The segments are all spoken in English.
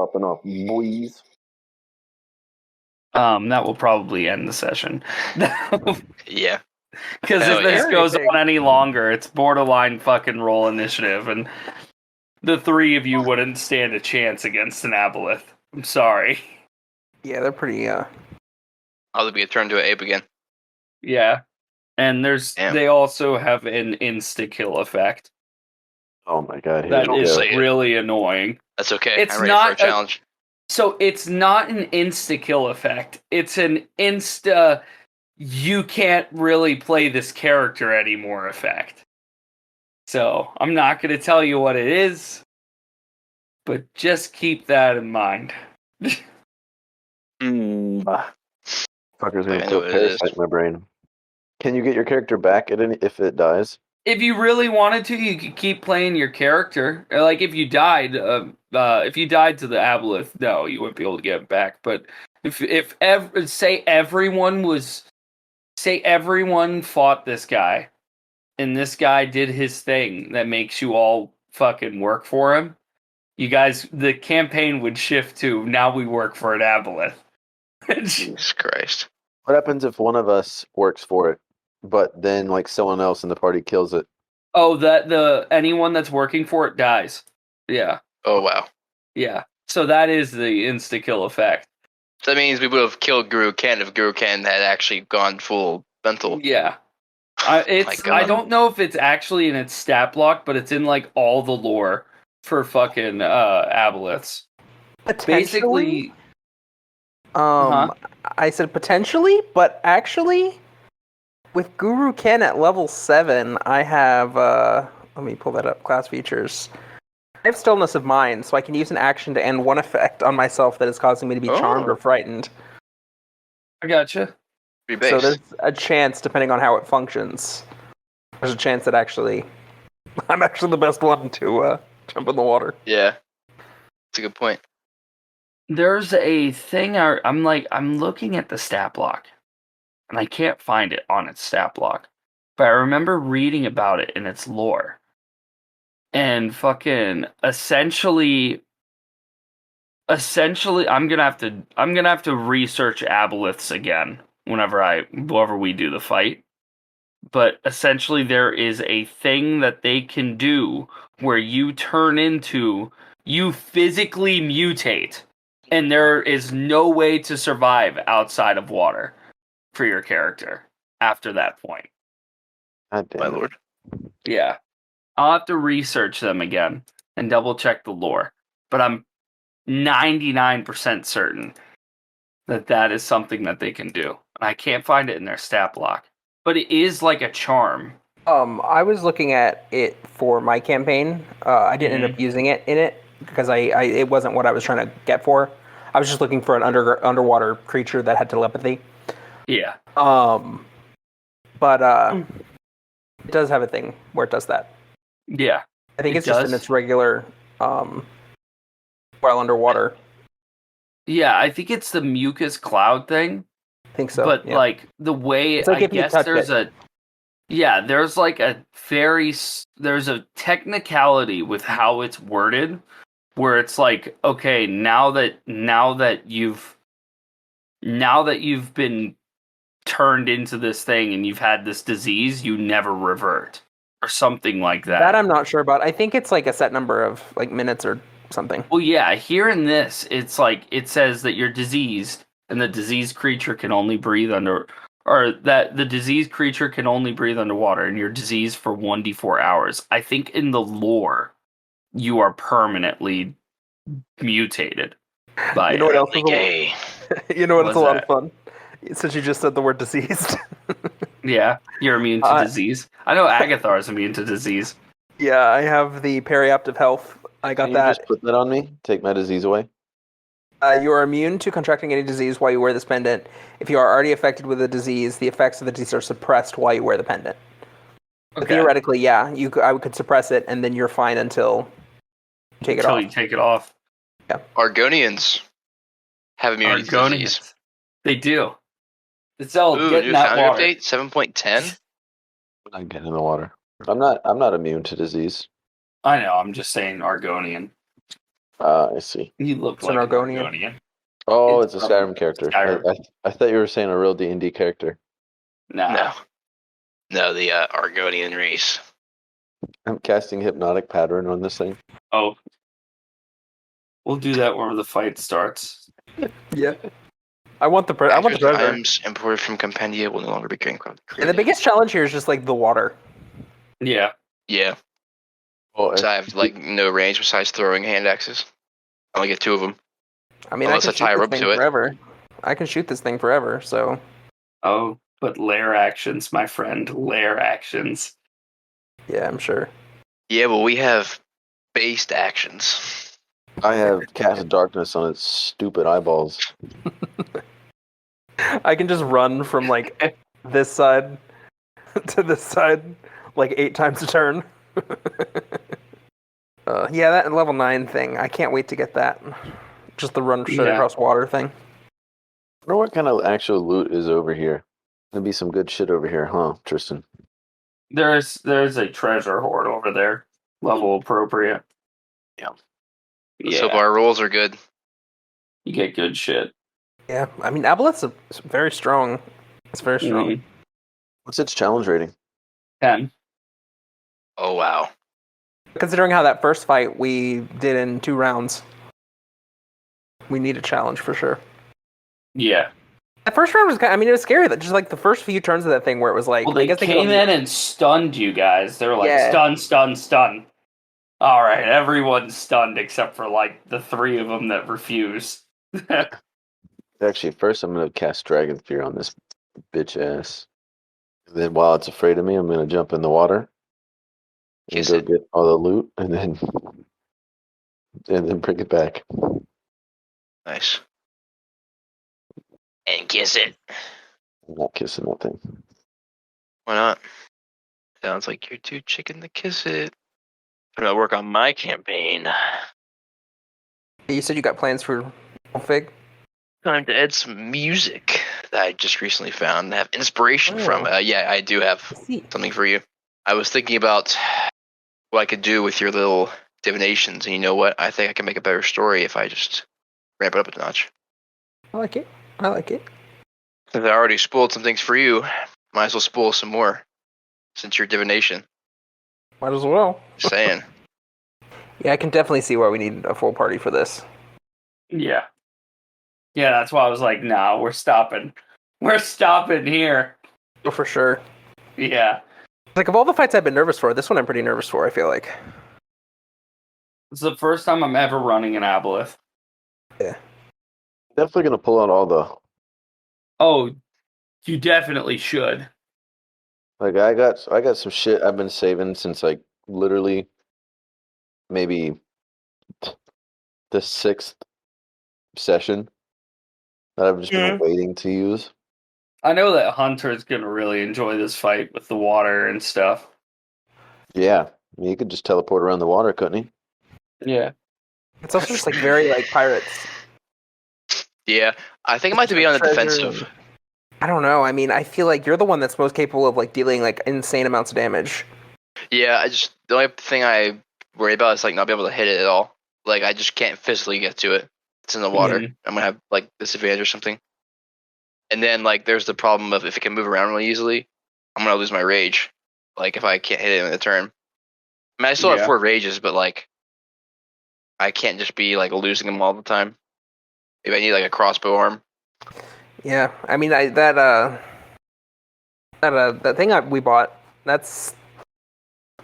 popping off, boys. That will probably end the session. Yeah. Because if this goes on any longer, it's borderline fucking roll initiative, and the three of you wouldn't stand a chance against an Aboleth. I'm sorry. Yeah, they're pretty, I'll be a turn to an ape again. Yeah. And they also have an insta-kill effect. Oh my god, that is really annoying. That's okay. It's I'm ready not for a challenge. So it's not an insta-kill effect. It's an insta, you can't really play this character anymore effect. So I'm not going to tell you what it is, but just keep that in mind. Fucker's gonna put parasite in my brain. Can you get your character back if it dies? If you really wanted to, you could keep playing your character. Like if you died to the Aboleth, no, you wouldn't be able to get it back. But say everyone fought this guy, and this guy did his thing that makes you all fucking work for him, you guys, the campaign would shift to now we work for an Aboleth. Jesus Christ. What happens if one of us works for it, but then like someone else in the party kills it? Oh, anyone that's working for it dies. Yeah. Oh wow. Yeah. So that is the insta-kill effect. So that means we would have killed Guru Ken if Guru Ken had actually gone full mental. Yeah. I don't know if it's actually in its stat block, but it's in like all the lore for fucking Aboleths. Basically, I said potentially, but actually, with Guru Ken at level 7, I have, let me pull that up, class features. I have Stillness of Mind, so I can use an action to end one effect on myself that is causing me to be charmed or frightened. I gotcha. So there's a chance, depending on how it functions, there's a chance that I'm actually the best one to jump in the water. Yeah. That's a good point. There's a thing, I'm looking at the stat block, and I can't find it on its stat block. But I remember reading about it in its lore. And fucking essentially I'm gonna have to research Aboleths again whenever we do the fight. But essentially there is a thing that they can do where you physically mutate, and there is no way to survive outside of water for your character after that point. God damn My it. lord. Yeah. I'll have to research them again and double check the lore. But I'm 99% certain that is something that they can do. And I can't find it in their stat block. But it is like a charm. I was looking at it for my campaign. I didn't end up using it in it because it wasn't what I was trying to get for. I was just looking for an underwater creature that had telepathy. Yeah. But it does have a thing where it does that. Yeah. I think it's just in its regular while underwater. Yeah, I think it's the mucus cloud thing. I think so. But like the way it's like I guess there's there's a technicality with how it's worded where it's like, okay, now that you've been turned into this thing and you've had this disease, you never revert or something like that. That I'm not sure about. I think it's like a set number of like minutes or something. Well, yeah, here in this, it's like it says that you're diseased and the diseased creature can only breathe that the diseased creature can only breathe underwater and you're diseased for 1d4 hours. I think in the lore, you are permanently mutated. You know what else is gay? You know what? It's a lot of fun. Since you just said the word diseased. Yeah, you're immune to disease. I know Agathar is immune to disease. Yeah, I have the periaptive health. I got Can that. you just put that on me? Take my disease away? You are immune to contracting any disease while you wear this pendant. If you are already affected with a disease, the effects of the disease are suppressed while you wear the pendant. Okay. So theoretically, yeah, I could suppress it, and then you're fine until you take it off. Until you take it off. Yeah. Argonians have immunity to disease. They do. It's all getting that water. Update 7.10. I'm not getting in the water. I'm not immune to disease. I know. I'm just saying Argonian. I see. You look It's an like an Argonian. Argonian. Oh, It's it's a from Skyrim character. Skyrim. I thought you were saying a real D&D character. Nah. No, the Argonian race. I'm casting Hypnotic Pattern on this thing. Oh. We'll do that whenever the fight starts. Yeah. I want the treasure. Items imported from Compendia will no longer be created. And the biggest challenge here is just like the water. Yeah. Yeah. Well, So I have like no range besides throwing hand axes. I only get 2 of them. I mean, Unless I I can tie a shoot rope this to thing it. forever. I can shoot this thing forever, so... Oh, but lair actions, my friend. Lair actions. Yeah, I'm sure. Yeah, well, we have based actions. I have cast darkness on its stupid eyeballs. I can just run from, like, this side to this side, like, 8 times a turn. Yeah, that level 9 thing. I can't wait to get that. Just the run straight across water thing. I wonder what kind of actual loot is over here. There'd be some good shit over here, huh, Tristan? There's a treasure hoard over there. Level appropriate. Yeah. So our rolls are good. You get good shit. Yeah, I mean, Aboleth's very strong. It's very strong. Mm-hmm. What's its challenge rating? 10. Oh, wow. Considering how that first fight we did in 2 rounds, we need a challenge for sure. Yeah. That first round was kind of, I mean, it was scary. That just like the first few turns of that thing where it was like, Well, they came in and stunned you guys. They were like, stun, stun, stun. All right, everyone's stunned except for like the 3 of them that refuse. Actually, first I'm going to cast Dragon Fear on this bitch ass. And then while it's afraid of me, I'm going to jump in the water and go get all the loot and then bring it back. Nice. And kiss it. I'm not kissing that thing. Why not? Sounds like you're too chicken to kiss it. I'm gonna work on my campaign. You said you got plans for Fig? Time to add some music that I just recently found and have inspiration from. Yeah, I do have something for you. I was thinking about what I could do with your little divinations, and you know what? I think I can make a better story if I just ramp it up a notch. I like it. I like it. Since I already spoiled some things for you, might as well spoil some more. Since your divination. Might as well. Just saying. Yeah, I can definitely see why we need a full party for this. Yeah. Yeah, that's why I was like, no, we're stopping. We're stopping here. Oh, for sure. Yeah. Like, of all the fights I've been nervous for, this one I'm pretty nervous for, I feel like. It's the first time I'm ever running an Aboleth. Yeah. Definitely going to pull out all the... Oh, you definitely should. Like, I got some shit I've been saving since, like, literally maybe the 6th session that I've just been waiting to use. I know that Hunter is going to really enjoy this fight with the water and stuff. Yeah. I mean, he could just teleport around the water, couldn't he? Yeah. It's also just, like, very, like, pirates. Yeah, I think I might have to be on the defensive. I don't know. I mean, I feel like you're the one that's most capable of, like, dealing, like, insane amounts of damage. Yeah, the only thing I worry about is, like, not be able to hit it at all. Like, I just can't physically get to it. It's in the water. Mm-hmm. I'm gonna have, like, disadvantage or something. And then, like, there's the problem of if it can move around really easily, I'm gonna lose my rage. Like, if I can't hit it in a turn. I mean, I still have 4 rages, but, like, I can't just be, like, losing them all the time. Maybe I need, like, a crossbow arm. Yeah, I mean, that thing we bought, that's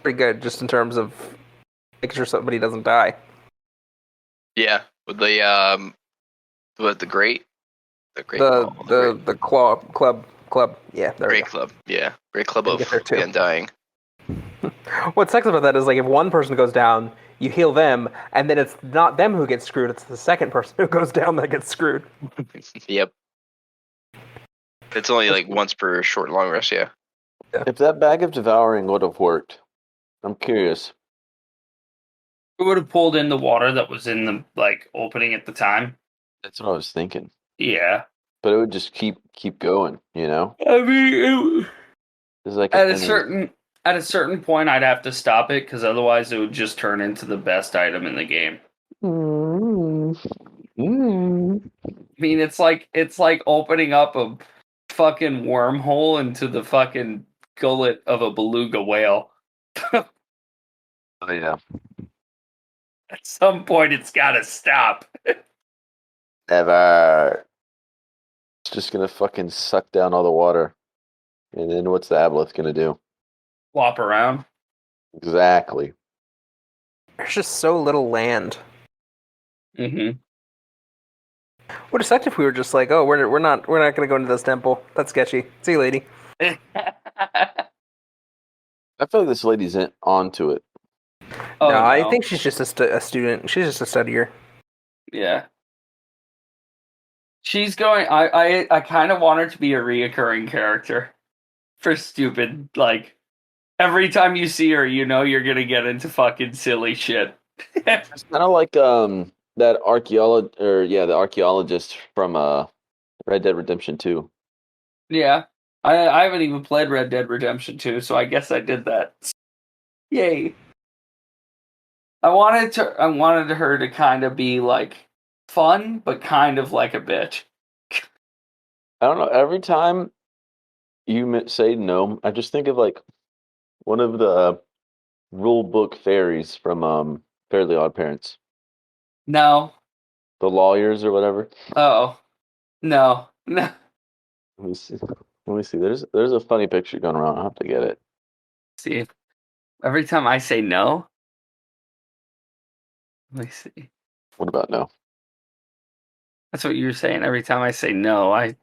pretty good, just in terms of making sure somebody doesn't die. Yeah, with the great, the claw club. Yeah, there great club. Yeah, great club of the undying. What sucks about that is, like, if one person goes down, you heal them, and then it's not them who gets screwed; it's the second person who goes down that gets screwed. Yep. It's only like once per short and long rest, yeah. If that bag of devouring would have worked, I'm curious. It would have pulled in the water that was in the, like, opening at the time. That's what I was thinking. Yeah. But it would just keep going, you know? I mean, it's like at a certain point, I'd have to stop it, because otherwise it would just turn into the best item in the game. mean, it's like opening up a fucking wormhole into the fucking gullet of a beluga whale. Oh yeah. At some point, it's got to stop. Never. It's just gonna fucking suck down all the water. And then what's the Aboleth gonna do? Flop around. Exactly. There's just so little land. Mm-hmm. Would have sucked if we were just like, oh, we're not gonna go into this temple. That's sketchy. See you, lady. I feel like this lady's onto it. Oh, no, I think she's just a student. She's just a studier. Yeah. She's going. I kind of want her to be a reoccurring character for stupid. Like every time you see her, you know you're gonna get into fucking silly shit. It's kind of like that the archaeologist from Red Dead Redemption 2. Yeah, I haven't even played Red Dead Redemption 2, so I guess I did that. Yay! I wanted her to kind of be like fun, but kind of like a bitch. I don't know. Every time you say gnome, I just think of like one of the rule book fairies from Fairly Odd Parents, No. the lawyers or whatever. Oh. No. Let me see. Let me see. There's a funny picture going around. I'll have to get it. See, every time I say no. Let me see. What about no? That's what you're saying. Every time I say no, I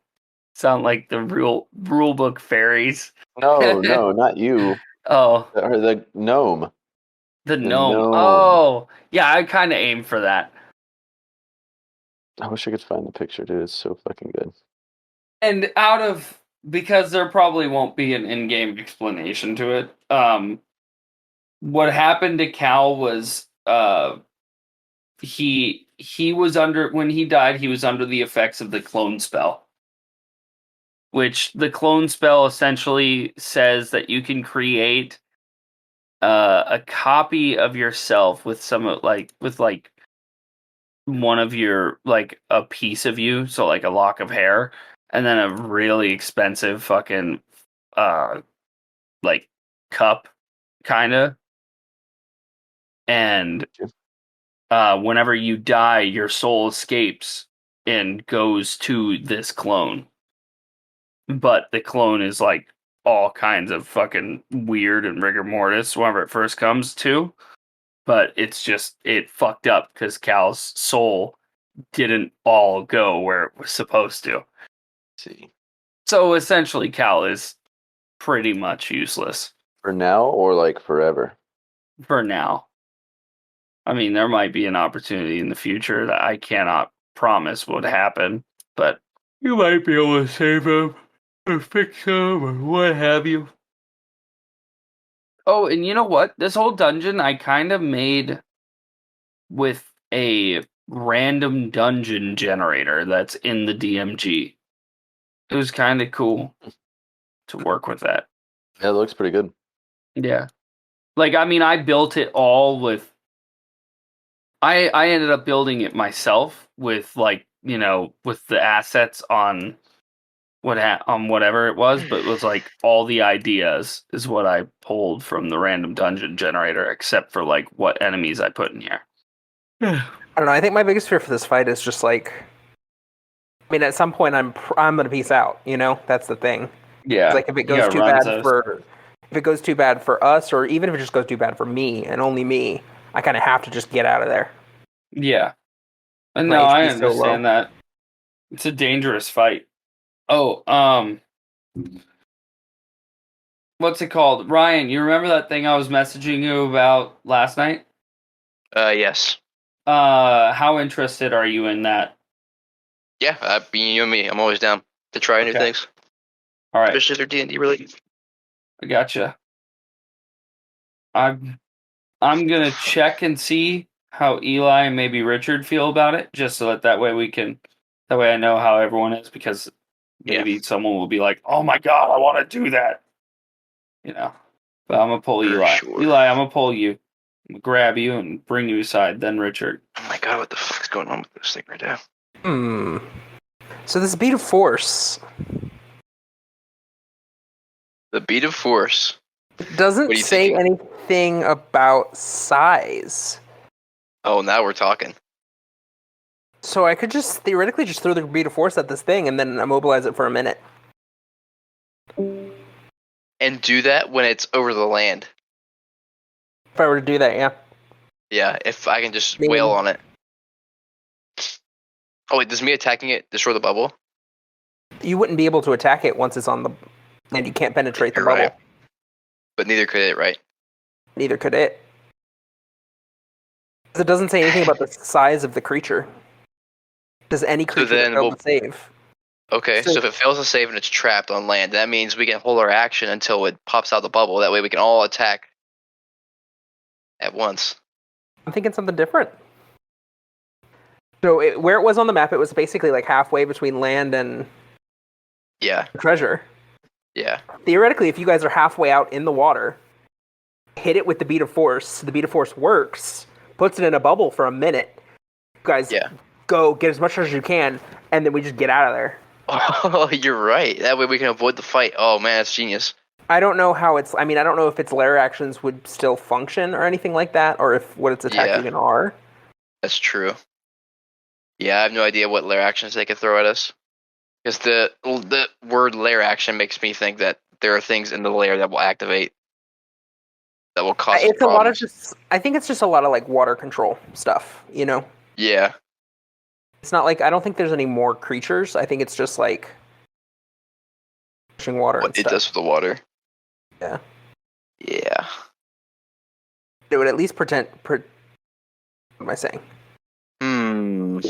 sound like the rule book fairies. No, not you. Oh, Or the gnome. the gnome. gnome. Oh, yeah, I kind of aim for that. I wish I could find the picture, dude. It's so fucking good. And because there probably won't be an in-game explanation to it. What happened to Cal was he was when he died, he was under the effects of the clone spell. Which the clone spell essentially says that you can create a copy of yourself with one of your, like a piece of you, so like a lock of hair, and then a really expensive fucking like cup, kinda. And whenever you die, your soul escapes and goes to this clone. But the clone is like all kinds of fucking weird and rigor mortis whenever it first comes to. But it fucked up because Cal's soul didn't all go where it was supposed to. Let's see. So essentially, Cal is pretty much useless. For now or like forever? For now. I mean, there might be an opportunity in the future that I cannot promise would happen, but you might be able to save him or fix him or what have you. Oh, and you know what? This whole dungeon I kind of made with a random dungeon generator that's in the DMG. It was kind of cool to work with that. Yeah, it looks pretty good. Yeah. Like, I mean, I built it all with... I ended up building it myself with, like, you know, with the assets on whatever it was, but it was like all the ideas is what I pulled from the random dungeon generator, except for like what enemies I put in here. I don't know. I think my biggest fear for this fight is just like, I mean, at some point I'm gonna peace out. You know, that's the thing. Yeah. Like if it goes too bad for us, or even if it just goes too bad for me and only me, I kind of have to just get out of there. Yeah. And no, I understand that. It's a dangerous fight. Oh, what's it called? Ryan, you remember that thing I was messaging you about last night? Yes. How interested are you in that? Yeah, you and me. I'm always down to try new things. All right. Especially if they're D&D related. I gotcha. I'm gonna check and see how Eli and maybe Richard feel about it, just so that way I know how everyone is, because maybe someone will be like, "Oh my god, I want to do that," you know. But I'm gonna pull Eli. Sure. Eli, I'm gonna pull you, I'm gonna grab you, and bring you aside. Then Richard. my god, what the fuck's going on with this thing right now? So this beat of force The beat of force. doesn't What are you say thinking? anything about size. Oh, now we're talking. So I could just theoretically just throw the beat of force at this thing and then immobilize it for a minute. And do that when it's over the land. If I were to do that, yeah. Yeah, if I can just mean- wail on it. Oh wait, does me attacking it destroy the bubble? You wouldn't be able to attack it once it's on the and you can't penetrate the You're bubble. right. But neither could it, right? Neither could it. 'Cause it doesn't say anything about the size of the creature. Does any creature then fail we'll- to save? Okay, So- so if it fails to save and it's trapped on land, that means we can hold our action until it pops out the bubble. That way we can all attack at once. I'm thinking something different. So where it was on the map, it was basically like halfway between land and Yeah, treasure. yeah. Theoretically, if you guys are halfway out in the water, hit it with the beat of force. The beat of force works, puts it in a bubble for a minute. You guys Yeah. go get as much treasure as you can, and then we just get out of there. Oh, you're right. That way we can avoid the fight. Oh man, that's genius. I don't know how it's. I mean, I don't know if its lair actions would still function or anything like that, or if what its attacks Yeah. even are. That's true. Yeah, I have no idea what lair actions they could throw at us. Because the word lair action makes me think that there are things in the lair that will activate, that will cause us It's a lot of problems. just. I think it's just a lot of like water control stuff. You know, Yeah, it's not like I don't think there's any more creatures. I think it's just like pushing water and what it stuff. does with the water. Yeah. Yeah. It would at least pretend. What am I saying?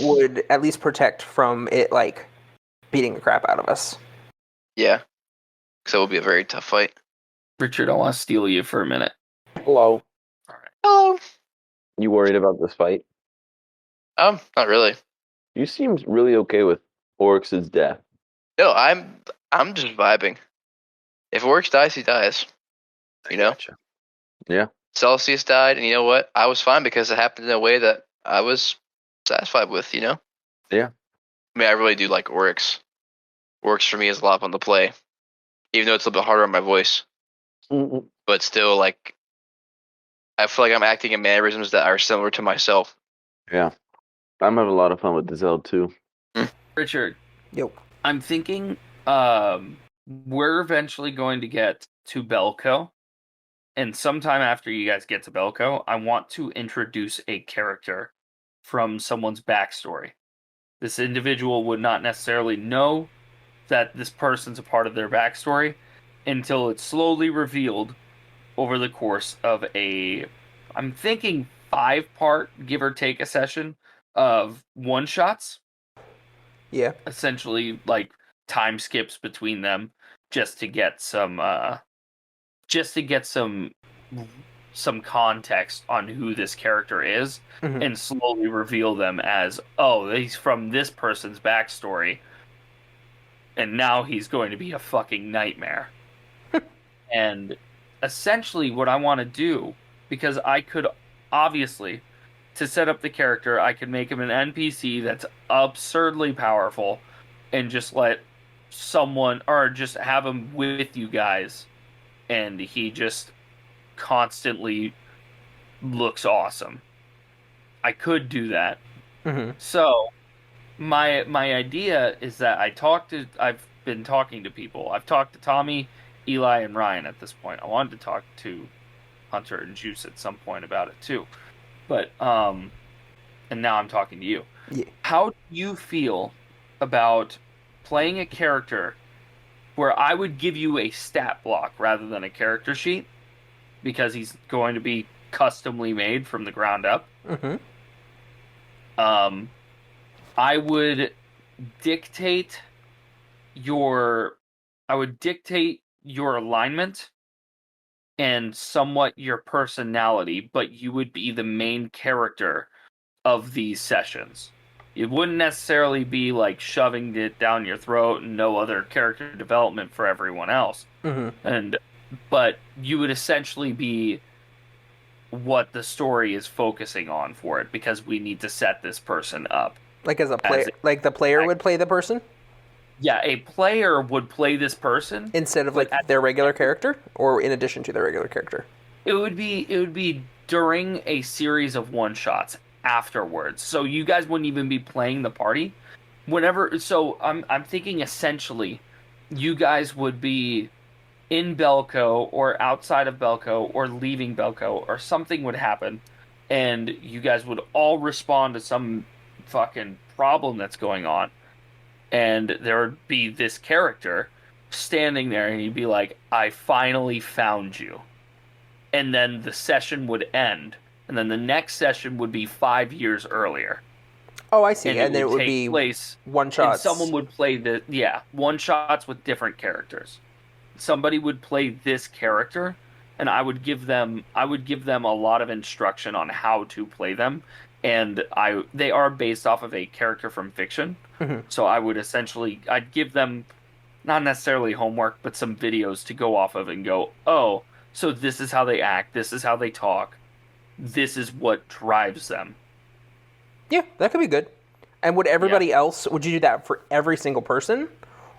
Would at least protect from it like beating the crap out of us. Yeah. So it will be a very tough fight. Richard, I want to steal you for a minute. Hello. Oh. You worried about this fight? Not really. You seem really okay with Oryx's death. No, I'm just vibing. If Oryx dies, he dies. You know? Gotcha. Yeah. Celsius died, and you know what? I was fine because it happened in a way that I was satisfied with, you know? Yeah. I mean, I really do like Oryx. Oryx for me is a lot on the play. Even though it's a little bit harder on my voice. But still, like, I feel like I'm acting in mannerisms that are similar to myself. Yeah. I'm having a lot of fun with Dizelle too. Richard, Yo. I'm thinking we're eventually going to get to Belko. And sometime after you guys get to Belko, I want to introduce a character from someone's backstory. This individual would not necessarily know that this person's a part of their backstory until it's slowly revealed over the course of I'm thinking 5-part, give or take a session of one-shots. Yeah. Essentially, like, time skips between them just to get some context on who this character is, Mhm. and slowly reveal them as, oh, he's from this person's backstory, and now he's going to be a fucking nightmare. And essentially what I want to do, because I could obviously, to set up the character, I could make him an NPC that's absurdly powerful and just let someone, or just have him with you guys, and he just constantly looks awesome. I could do that. Mm-hmm. So my idea is that I've been talking to people. I've talked to Tommy, Eli, and Ryan at this point. I wanted to talk to Hunter and Juice at some point about it too. But and now I'm talking to you. Yeah. How do you feel about playing a character where I would give you a stat block rather than a character sheet, because he's going to be customly made from the ground up? Mm-hmm. I would dictate your alignment and somewhat your personality, but you would be the main character of these sessions. It wouldn't necessarily be like shoving it down your throat and no other character development for everyone else. Mm-hmm. But you would essentially be what the story is focusing on for it, because we need to set this person up. Like as a player, like the player would play the person? Yeah, a player would play this person instead of like their regular character, or in addition to their regular character. It would be during a series of one-shots afterwards. So you guys wouldn't even be playing the party. So I'm thinking essentially you guys would be in Belko or outside of Belko or leaving Belko, or something would happen, and you guys would all respond to some fucking problem that's going on, and there would be this character standing there, and he'd be like, I finally found you. And then the session would end, and then the next session would be 5 years earlier. Oh, I see. And then it would take be place, one shots. And someone would play one shots with different characters. Somebody would play this character, and I would give them a lot of instruction on how to play them. And they are based off of a character from fiction. Mm-hmm. So I'd give them not necessarily homework, but some videos to go off of and go, oh, so this is how they act, this is how they talk, this is what drives them. Yeah, that could be good. And would everybody else, would you do that for every single person?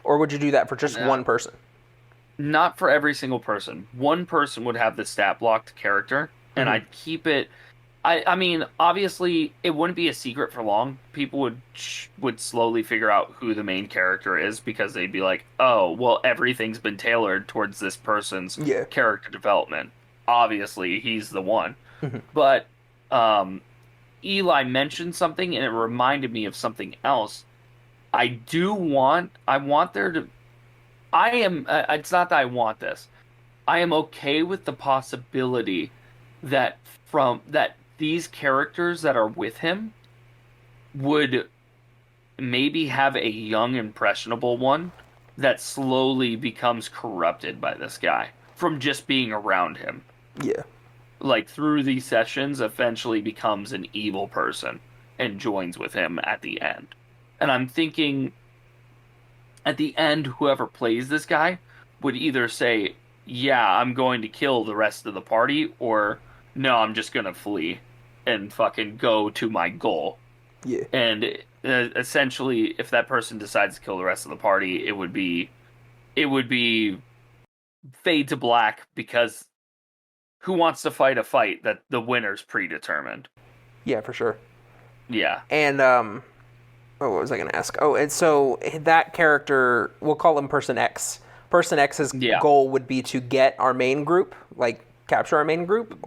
Or would you do that for just one person? Not for every single person. One person would have the stat blocked character, and I'd keep it... I mean, obviously, it wouldn't be a secret for long. People would slowly figure out who the main character is, because they'd be like, oh, well, everything's been tailored towards this person's character development. Obviously, he's the one. But Eli mentioned something, and it reminded me of something else. It's not that I want this. I am okay with the possibility that these characters that are with him would maybe have a young, impressionable one that slowly becomes corrupted by this guy from just being around him. Yeah. Like, through these sessions, eventually becomes an evil person and joins with him at the end. And I'm thinking, at the end, whoever plays this guy would either say, yeah, I'm going to kill the rest of the party, or no, I'm just going to flee and fucking go to my goal. Yeah. And essentially, if that person decides to kill the rest of the party, it would be fade to black, because who wants to fight a fight that the winner's predetermined? Yeah, for sure. Yeah. And, what was I going to ask? Oh, and so that character, we'll call him Person X. Person X's goal would be to get our main group, like capture our main group.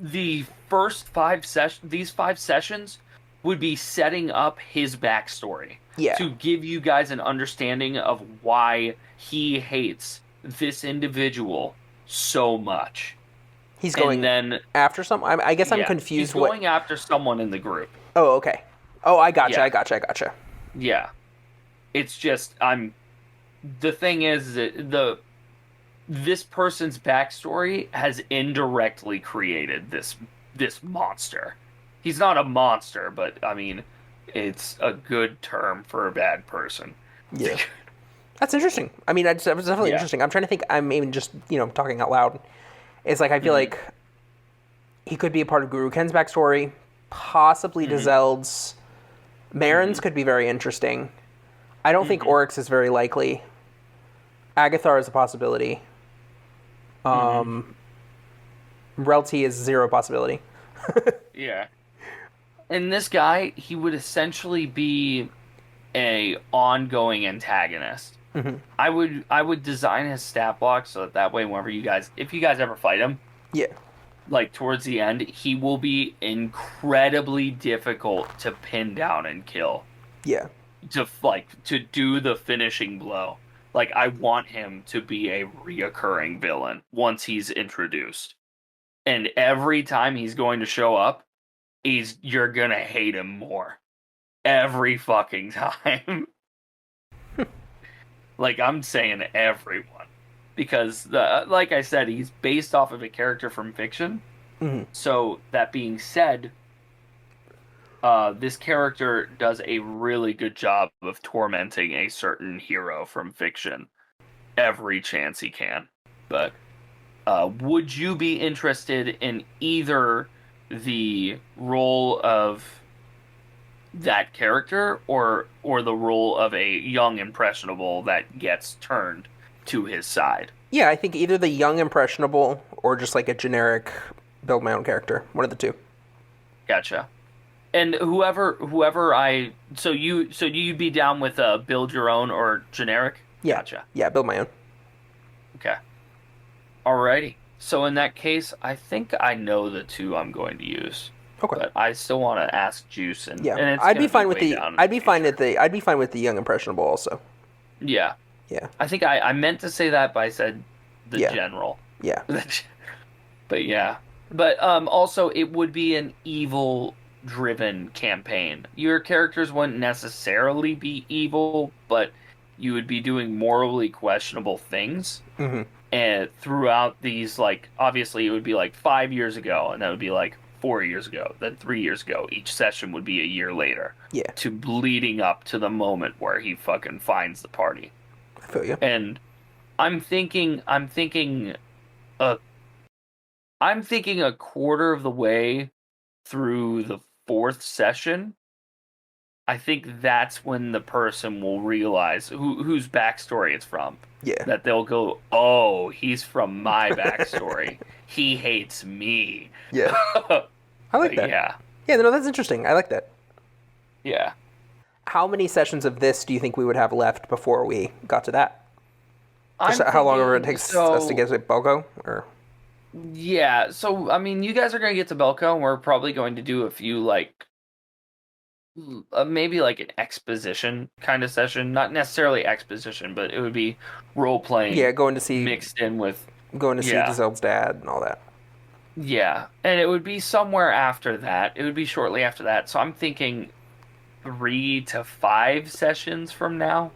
The first 5 sessions, these 5 sessions would be setting up his backstory. Yeah. To give you guys an understanding of why he hates this individual so much. He's going after some. I guess I'm confused. He's going after someone in the group. Oh, okay. Oh, I gotcha. Yeah. It's just the thing is that this person's backstory has indirectly created this monster. He's not a monster, but I mean, it's a good term for a bad person. Yeah. That's interesting. I mean, that was definitely interesting. I'm trying to think. I'm even just, talking out loud. It's like, I feel like he could be a part of Guru Ken's backstory, possibly Dezeld's. Marin's could be very interesting. I don't think Oryx is very likely. Agathar is a possibility. Relty is 0 possibility. Yeah. And this guy, he would essentially be a ongoing antagonist. I would design his stat block so that way, whenever if you guys ever fight him, like towards the end, he will be incredibly difficult to pin down and kill. Yeah. To do the finishing blow. Like, I want him to be a reoccurring villain once he's introduced. And every time he's going to show up, you're gonna hate him more. Every fucking time. Like, I'm saying everyone. Because, like I said, he's based off of a character from fiction. So, that being said, this character does a really good job of tormenting a certain hero from fiction every chance he can. But would you be interested in either the role of that character or the role of a young impressionable that gets turned to his side? Yeah, I think either the young impressionable or just like a generic build my own character. One of the two. Gotcha. And whoever so you'd be down with build your own or generic? Yeah. Gotcha. Yeah, build my own. Okay. Alrighty. So in that case, I think I know the two I'm going to use. Okay. But I still want to ask Juice, and yeah, and it's I'd be fine way with the. down in I'd be fine future. with the. I'd be fine with the young impressionable also. Yeah. Yeah. I think I meant to say that, but I said the Yeah. general. Yeah. But yeah. But also it would be an evil-driven campaign. Your characters wouldn't necessarily be evil, but you would be doing morally questionable things. Mm-hmm. And throughout these, like, obviously it would be like 5 years ago, and that would be like 4 years ago, then 3 years ago. Each session would be a year later. Yeah. To leading up to the moment where he fucking finds the party. I feel you. And I'm thinking a quarter of the way through the fourth session, I think that's when the person will realize whose backstory it's from. Yeah. That they'll go, oh, he's from my backstory. He hates me. Yeah. I like that. Yeah. Yeah, no, that's interesting. I like that. Yeah. How many sessions of this do you think we would have left before we got to that? Just I'm how long ever it thinking- takes us to get to Belko? Or Yeah, so, I mean, you guys are going to get to Belko, and we're probably going to do a few, like, maybe like an exposition kind of session. Not necessarily exposition, but it would be role-playing yeah, going to see mixed in with... see Giselle's dad and all that. Yeah, and it would be somewhere after that. It would be shortly after that. So I'm thinking 3 to 5 sessions from now.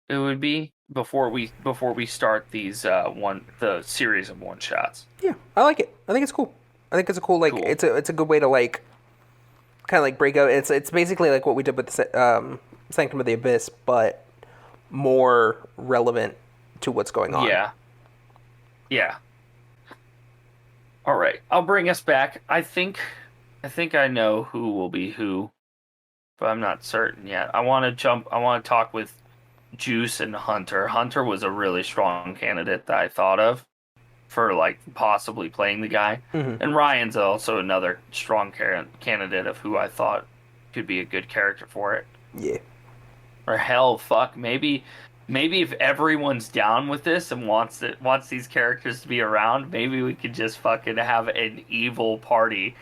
It would be before we start these the series of one shots. Yeah, I like it. I think it's cool. I think it's a cool Cool. it's a good way to like kind of like break out. It's basically like what we did with the Sanctum of the Abyss, but more relevant to what's going on. Yeah. Yeah. All right, I'll bring us back. I think I know who will be who, but I'm not certain yet. I want to talk with Juice and Hunter. Hunter was a really strong candidate that I thought of for like possibly playing the guy. Mhm. And Ryan's also another strong candidate of who I thought could be a good character for it. Yeah. Or hell, fuck, maybe if everyone's down with this and wants these characters to be around, maybe we could just fucking have an evil party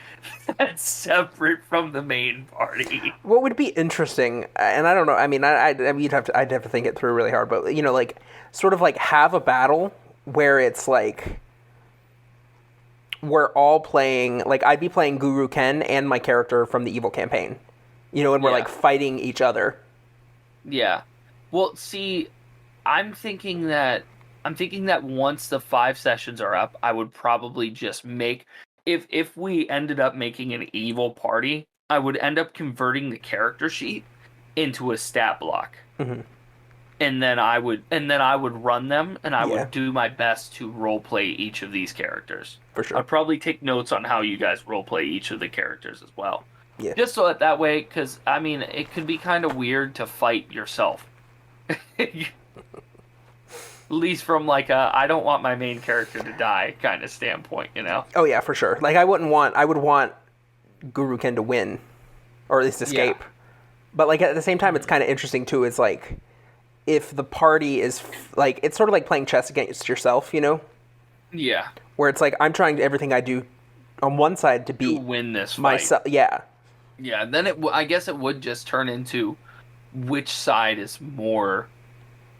that's separate from the main party. What would be interesting, and I don't know. I mean, I'd have to think it through really hard. But you know, like sort of like have a battle where it's like we're all playing. Like I'd be playing Guru Ken and my character from the evil campaign. You know, and we're Yeah. like fighting each other. Yeah. Well, see, I'm thinking that once the 5 sessions are up, I would probably just make if we ended up making an evil party, I would end up converting the character sheet into a stat block. Mm-hmm. And then I would run them, and I Yeah. would do my best to roleplay each of these characters. For sure. I'd probably take notes on how you guys roleplay each of the characters as well. Yeah. Just so that way, because, I mean, it could be kind of weird to fight yourself. At least from, like, I don't want my main character to die kind of standpoint, you know? Oh yeah, for sure. Like I would want Guru Ken to win, or at least escape. Yeah. But like at the same time, it's kind of interesting too. Is like if the party is like it's sort of like playing chess against yourself, you know? Yeah. Where it's like I'm trying everything I do on one side to To beat win this fight. myself. Yeah. Yeah, then I guess it would just turn into which side is more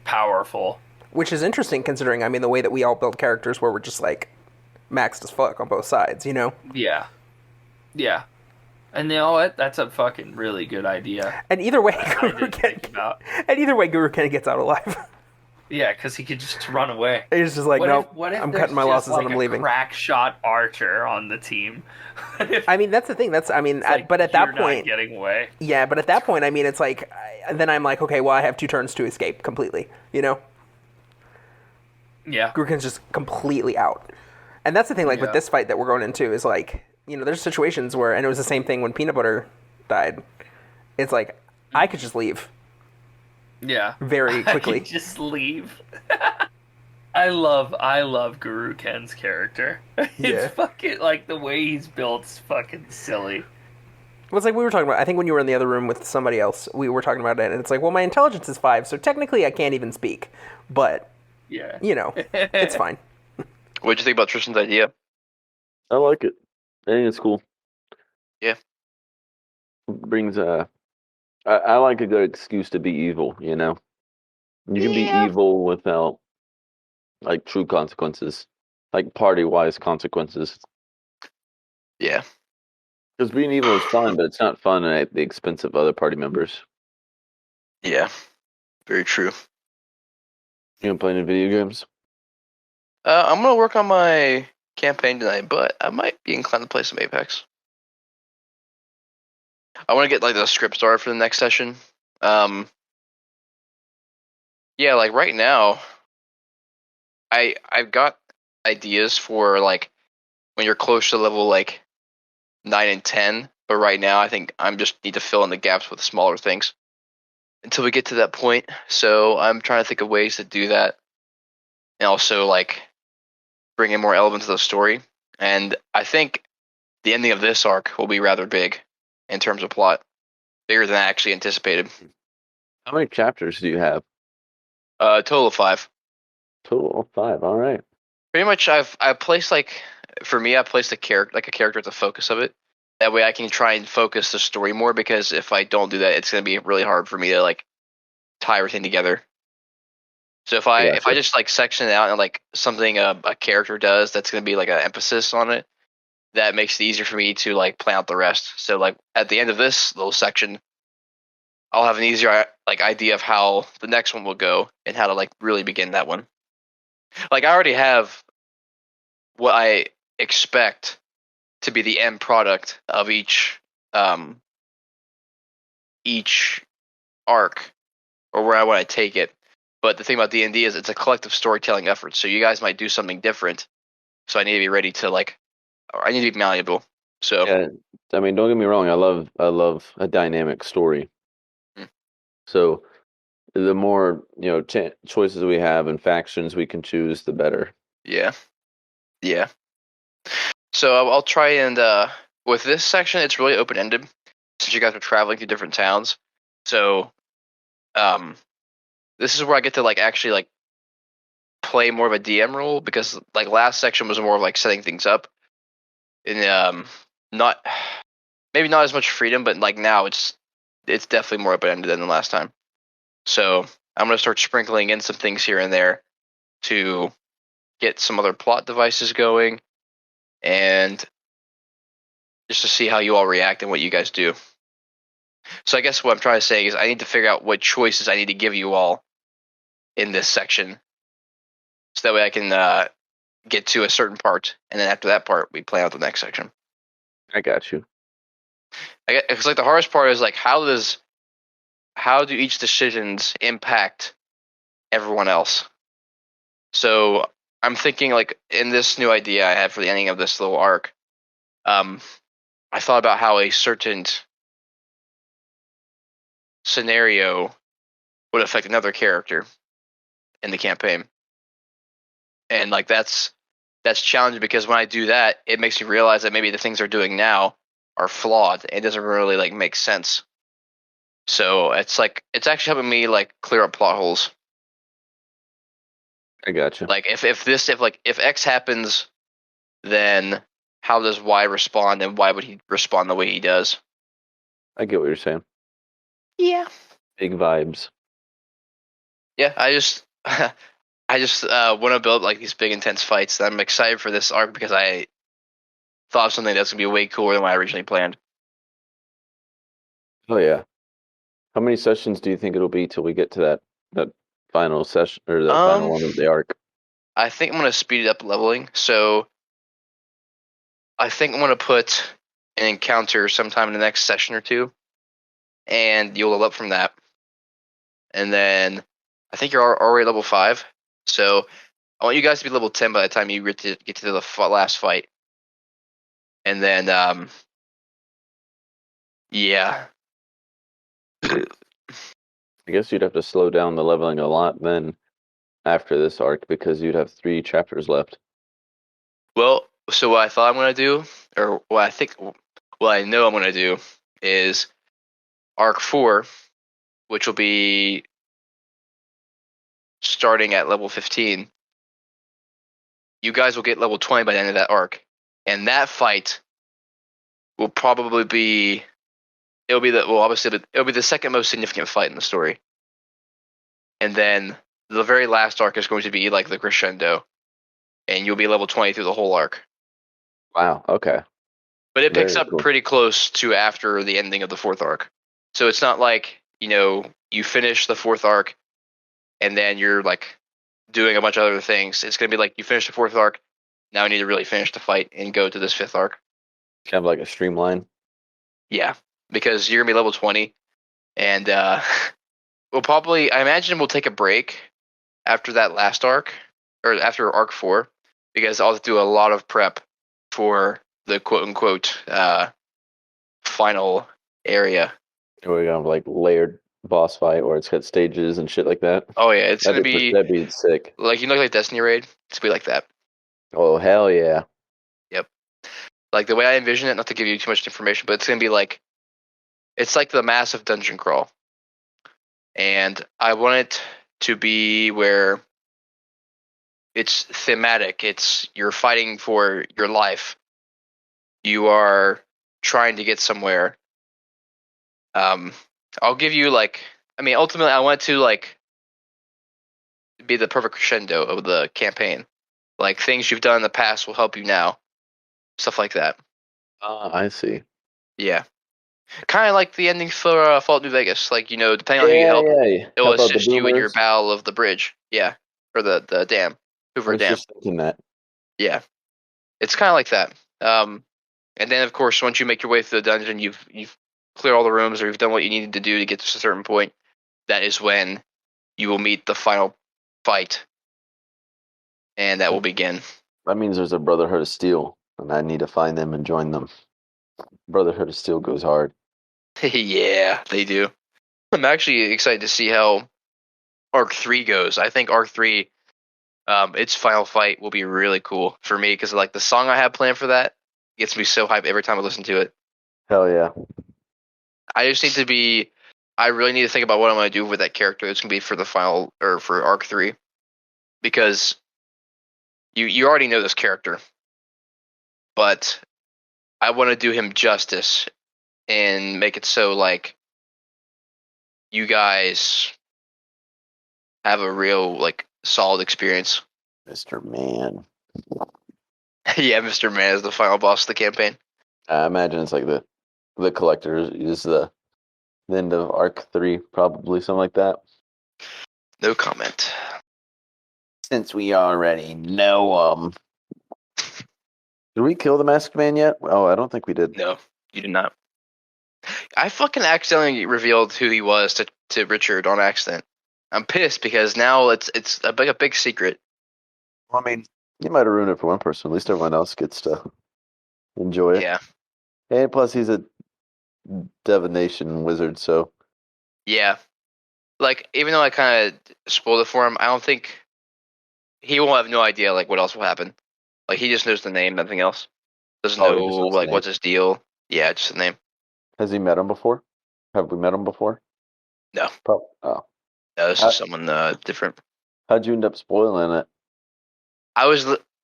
powerful. Which is interesting considering, I mean, the way that we all build characters where we're just like maxed as fuck on both sides, you know? Yeah. Yeah. And you know what? That's a fucking really good idea. And either way, I Guru didn't think about. Guru Ken gets out alive. Yeah, because he could just run away. He's just like, nope, What if I'm there's cutting my just, losses like, and I'm a leaving. Crack shot archer on the team. I mean, that's the thing. But at You're that not point, getting away. yeah, but at that point, I mean, it's like, then I'm like, okay, well, I have 2 turns to escape completely, you know? Yeah. Guru Ken's just completely out. And that's the thing, like, with Yeah. this fight that we're going into is, like, you know, there's situations where, and it was the same thing when Peanut Butter died. It's like, I could just leave Yeah. very I quickly. could just leave. I love Guru Ken's character. It's Yeah. fucking like the way he's built is fucking silly. Well, it's like we were talking about, I think when you were in the other room with somebody else, we were talking about it, and it's like, well, my intelligence is 5, so technically I can't even speak. But, Yeah. you know, it's fine. What'd you think about Tristan's idea? I like it. I think it's cool. Yeah. Brings I like a good excuse to be evil, you know. You can be evil without like true consequences. Like party wise consequences. Yeah. Because being evil is fun, but it's not fun at the expense of other party members. Yeah. Very true. You know, playing video games? I'm gonna work on my campaign tonight, but I might be inclined to play some Apex. I want to get like the script started for the next session. Yeah, like right now, I've got ideas for like when you're close to level like 9 and 10, but right now I think I'm just need to fill in the gaps with smaller things until we get to that point. So I'm trying to think of ways to do that, and also like bring in more elements of the story. And I think the ending of this arc will be rather big in terms of plot, bigger than I actually anticipated. How many chapters do you have? Total of 5. Total of 5. All right. Pretty much, I placed like for me, I placed a character at the focus of it. That way, I can try and focus the story more. Because if I don't do that, it's going to be really hard for me to like tie everything together. So if I Gotcha. just like section it out and like something a character does, that's going to be like an emphasis on it. That makes it easier for me to like plan out the rest. So like at the end of this little section, I'll have an easier like idea of how the next one will go and how to like really begin that one. Like I already have what I expect to be the end product of each arc or where I want to take it. But the thing about D&D is it's a collective storytelling effort. So you guys might do something different. So I need to be ready to like, I need to be malleable. So Yeah, I mean, don't get me wrong. I love a dynamic story. Mm. So the more choices we have and factions we can choose, the better. yeah. So I'll try and with this section, it's really open ended since you guys are traveling to different towns. So this is where I get to like actually like play more of a DM role because like last section was more of like setting things up and not maybe not as much freedom, but like now it's definitely more open ended than the last time. So I'm gonna start sprinkling in some things here and there to get some other plot devices going and just to see how you all react and what you guys do. So I guess what I'm trying to say is I need to figure out what choices I need to give you all in this section, so that way I can get to a certain part, and then after that part, we plan out the next section. I got you. It's like the hardest part is like how do each decisions impact everyone else? So I'm thinking like in this new idea I had for the ending of this little arc, I thought about how a certain scenario would affect another character in the campaign. And like that's challenging because when I do that, it makes me realize that maybe the things they're doing now are flawed. It doesn't really like make sense. So it's actually helping me like clear up plot holes. I got you. Like if X happens, then how does Y respond, and why would he respond the way he does? I get what you're saying. Yeah. Big vibes. Yeah, I just want to build like these big intense fights. I'm excited for this arc because I thought of something that's gonna be way cooler than what I originally planned. Oh yeah. How many sessions do you think it'll be till we get to that final session or that final one of the arc? I think I'm gonna speed it up leveling. So I think I'm gonna put an encounter sometime in the next session or two, and you'll level up from that. And then I think you're already level 5, so I want you guys to be level 10 by the time you get to the last fight. And then, yeah. I guess you'd have to slow down the leveling a lot then after this arc because you'd have 3 chapters left. Well, so what I thought I'm going to do, or what I know I'm going to do is arc 4, which will be starting at level 15. You guys will get level 20 by the end of that arc. And that fight will probably be, it'll be the second most significant fight in the story. And then the very last arc is going to be like the crescendo. And you'll be level 20 through the whole arc. Wow, okay. But it picks Very up cool. pretty close to after the ending of the 4th arc. So it's not like, you finish the 4th arc and then you're like doing a bunch of other things. It's going to be like you finish the 4th arc, now I need to really finish the fight and go to this 5th arc. Kind of like a streamline. Yeah, because you're going to be level 20 and I imagine we'll take a break after that last arc, or after arc 4, because I'll do a lot of prep for the quote-unquote final area. We're gonna have like layered boss fight where it's got stages and shit like that. Oh yeah, it's gonna That'd be sick. like like Destiny raid. It's gonna be like that. Oh hell yeah! Yep. Like the way I envision it, not to give you too much information, but it's gonna be like, it's like the massive dungeon crawl, and I want it to be where it's thematic. It's you're fighting for your life. You are trying to get somewhere. I'll give you ultimately I want to be the perfect crescendo of the campaign. Like things you've done in the past will help you now. Stuff like that. I see. Yeah. Kind of like the ending for Fallout New Vegas. Like, depending on who you help, yeah. it'll Help out the assist you in your boomers. battle of the bridge. Yeah. Or the dam. I Hoover was Dam. just thinking that. Yeah. It's kind of like that. And then, of course, once you make your way through the dungeon, you've cleared all the rooms or you've done what you needed to do to get to a certain point. That is when you will meet the final fight. And that will begin. That means there's a Brotherhood of Steel, and I need to find them and join them. Brotherhood of Steel goes hard. Yeah, they do. I'm actually excited to see how Arc 3 goes. I think Arc 3, its final fight will be really cool for me because like the song I have planned for that gets me so hyped every time I listen to it. Hell yeah! I really need to think about what I'm going to do with that character. It's going to be for the final, or for Arc 3. Because you already know this character. But I want to do him justice and make it so like you guys have a real solid experience. Mr. Man. Yeah, Mr. Man is the final boss of the campaign. I imagine it's like the Collector is the end of Arc 3, probably something like that. No comment. Since we already know did we kill the Masked Man yet? Oh, I don't think we did. No, you did not. I fucking accidentally revealed who he was to Richard on accident. I'm pissed because now it's a big secret. Well, I mean, you might have ruined it for one person. At least everyone else gets to enjoy it. Yeah. And plus, he's a divination wizard, so Yeah. Like, even though I kind of spoiled it for him, I don't think he will have no idea what else will happen. Like, he just knows the name, nothing else. Doesn't he know just knows the name. what's his deal. Yeah, just the name. Has he met him before? Have we met him before? No. Oh. No, this is someone different. How'd you end up spoiling it?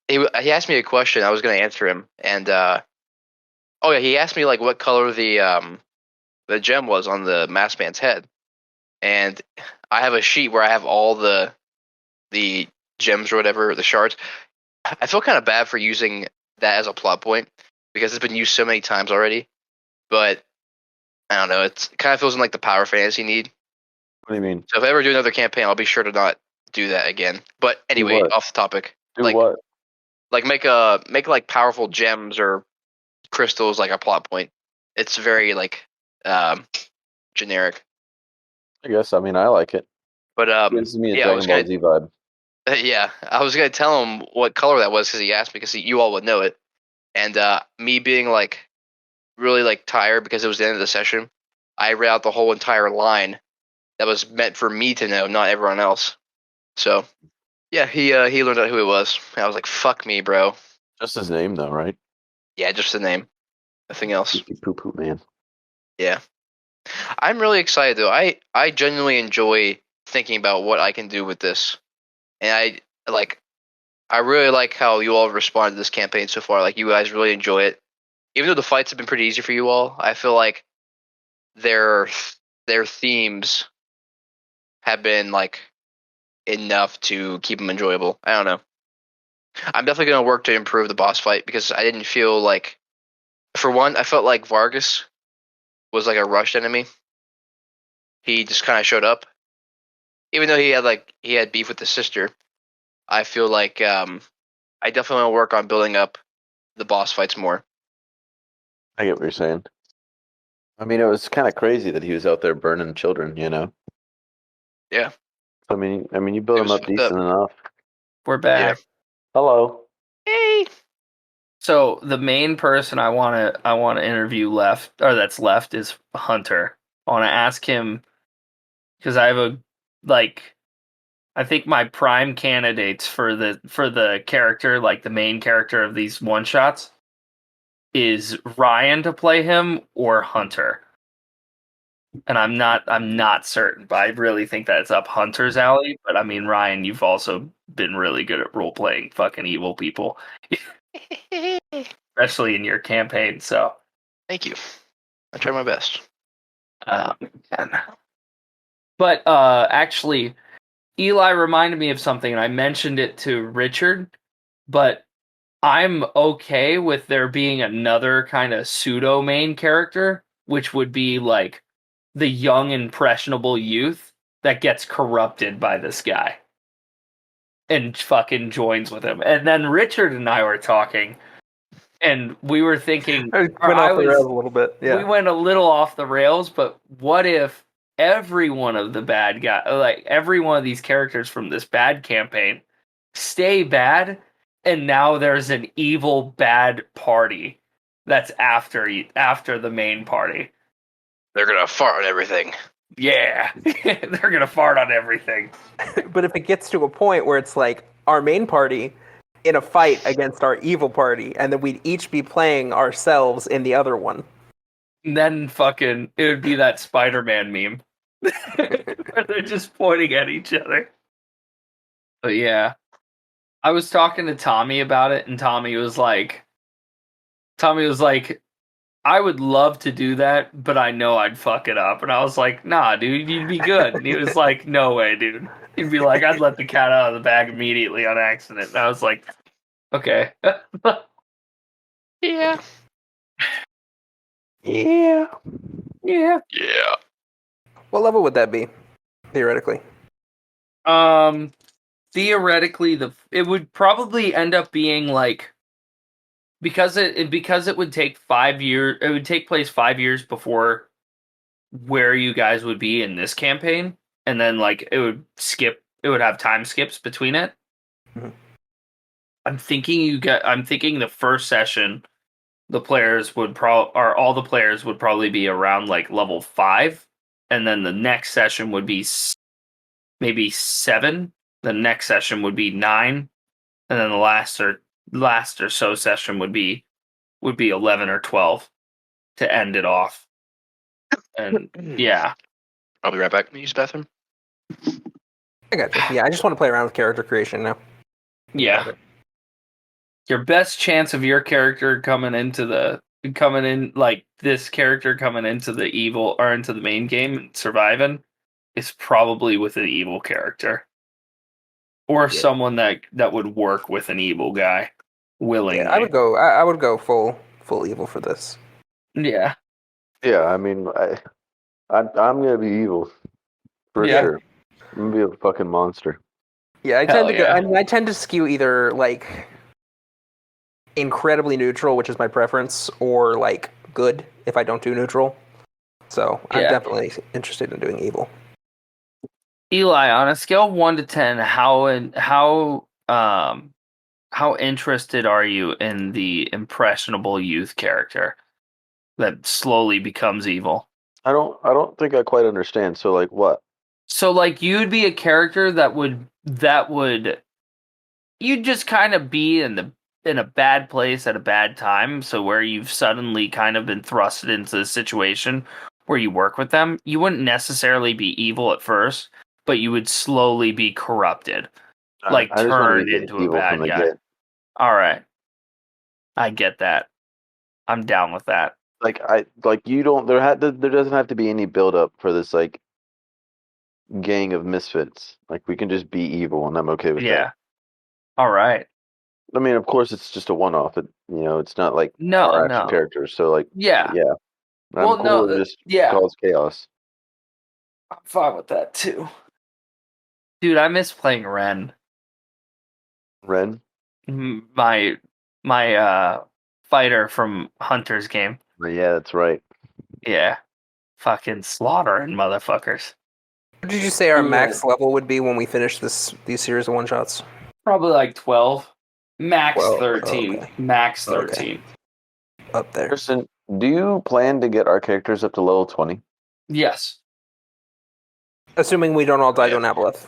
He asked me a question. I was going to answer him, and he asked me what color the gem was on the masked man's head, and I have a sheet where I have all the gems or whatever, the shards. I feel kind of bad for using that as a plot point because it's been used so many times already, but I don't know. It kind of feels in the power fantasy need. What do you mean? So if I ever do another campaign, I'll be sure to not do that again. But anyway, off the topic. Do what? Make powerful gems or crystals a plot point. It's very generic. I guess. I mean, I like it. But Gives me a Dragon Ball Z vibe. Yeah, I was gonna tell him what color that was because he asked me because you all would know it, and me being like really like tired because it was the end of the session, I read out the whole entire line that was meant for me to know, not everyone else. So yeah, he learned out who it was. And I was like, "Fuck me, bro." Just his name, though, right? Yeah, just the name, nothing else. Poo poo man. Yeah, I'm really excited though. I genuinely enjoy thinking about what I can do with this, and I really like how you all have responded to this campaign so far. Like, you guys really enjoy it. Even though the fights have been pretty easy for you all, I feel like their themes have been like enough to keep them enjoyable. I don't know. I'm definitely going to work to improve the boss fight because I didn't feel like, for one, I felt like Vargas was like a rushed enemy. He just kind of showed up, even though he had beef with his sister. I feel like I definitely want to work on building up the boss fights more. I get what you're saying. I mean, it was kind of crazy that he was out there burning children, you know? Yeah. I mean, you build It him was up fucked decent up. enough. We're back. Yeah. Hello. Hey. So the main person I want to interview that's left is Hunter. I want to ask him because I have I think my prime candidates for the character, like the main character of these one shots, is Ryan to play him or Hunter. And I'm not certain, but I really think that it's up Hunter's alley. But I mean, Ryan, you've also been really good at role playing fucking evil people, especially in your campaign. So Thank you. I try my best. But actually, Eli reminded me of something, and I mentioned it to Richard. But I'm okay with there being another kind of pseudo main character, which would be like the young impressionable youth that gets corrupted by this guy and fucking joins with him. And then Richard and I were talking, and we were thinking, I went off the rails a little bit. Yeah. we went a little off the rails, but what if every one of the bad guy, like every one of these characters from this bad campaign, stay bad, and now there's an evil bad party that's after the main party. They're gonna fart on everything. Yeah, they're gonna fart on everything. But if it gets to a point where it's like our main party in a fight against our evil party, and then we'd each be playing ourselves in the other one. Then fucking it would be that Spider-Man meme where they're just pointing at each other. But yeah, I was talking to Tommy about it, and Tommy was like, I would love to do that, but I know I'd fuck it up. And I was like, nah, dude, you'd be good. And he was like, no way, dude. He'd be like, I'd let the cat out of the bag immediately on accident. And I was like, okay. Yeah. Yeah. Yeah. Yeah. What level would that be, theoretically? Theoretically, it would probably end up being like, because it would take 5 years. It would take place 5 years before where you guys would be in this campaign, and then like it would skip. It would have time skips between it. Mm-hmm. I'm thinking the first session, the players would all the players would probably be around like level 5, and then the next session would be maybe 7. The next session would be 9, and then the last or so session would be 11 or 12 to end it off. And yeah, I'll be right back. Use the bathroom. I got you. Yeah, I just want to play around with character creation now. yeah. Your best chance of your character coming in like this character coming into the evil or into the main game and surviving is probably with an evil character. Or someone that would work with an evil guy willingly. Yeah, I would go full evil for this. Yeah. Yeah, I mean, I'm gonna be evil for sure. I'm gonna be a fucking monster. Yeah, I tend to skew either like incredibly neutral, which is my preference, or like good if I don't do neutral. So I'm definitely interested in doing evil. Eli, on a scale of 1 to 10, how interested are you in the impressionable youth character that slowly becomes evil? I don't think I quite understand. So like what? So like you'd be a character that would you'd just kind of be in a bad place at a bad time, so where you've suddenly kind of been thrusted into a situation where you work with them. You wouldn't necessarily be evil at first, but you would slowly be corrupted, like I just want to turned be into a evil from bad the guy. get. All right. I get that. I'm down with that. You don't there doesn't have to be any build up for this like gang of misfits. Like we can just be evil and I'm okay with Yeah. that. All right. I mean, of course it's just a one off. It's not like No, our actual no. characters. So like Yeah. yeah. I'm Well, cool no, to just yeah. cause chaos. I'm fine with that too. Dude, I miss playing Ren. Ren? My fighter from Hunter's game. Yeah, that's right. Yeah. Fucking slaughtering motherfuckers. What did you say our Ooh, max level would be when we finish these series of one shots? Probably like 12. Max 12, 13. okay. Max Okay. 13. Up there. Tristan, do you plan to get our characters up to level 20? Yes. Assuming we don't all die to an Aboleth.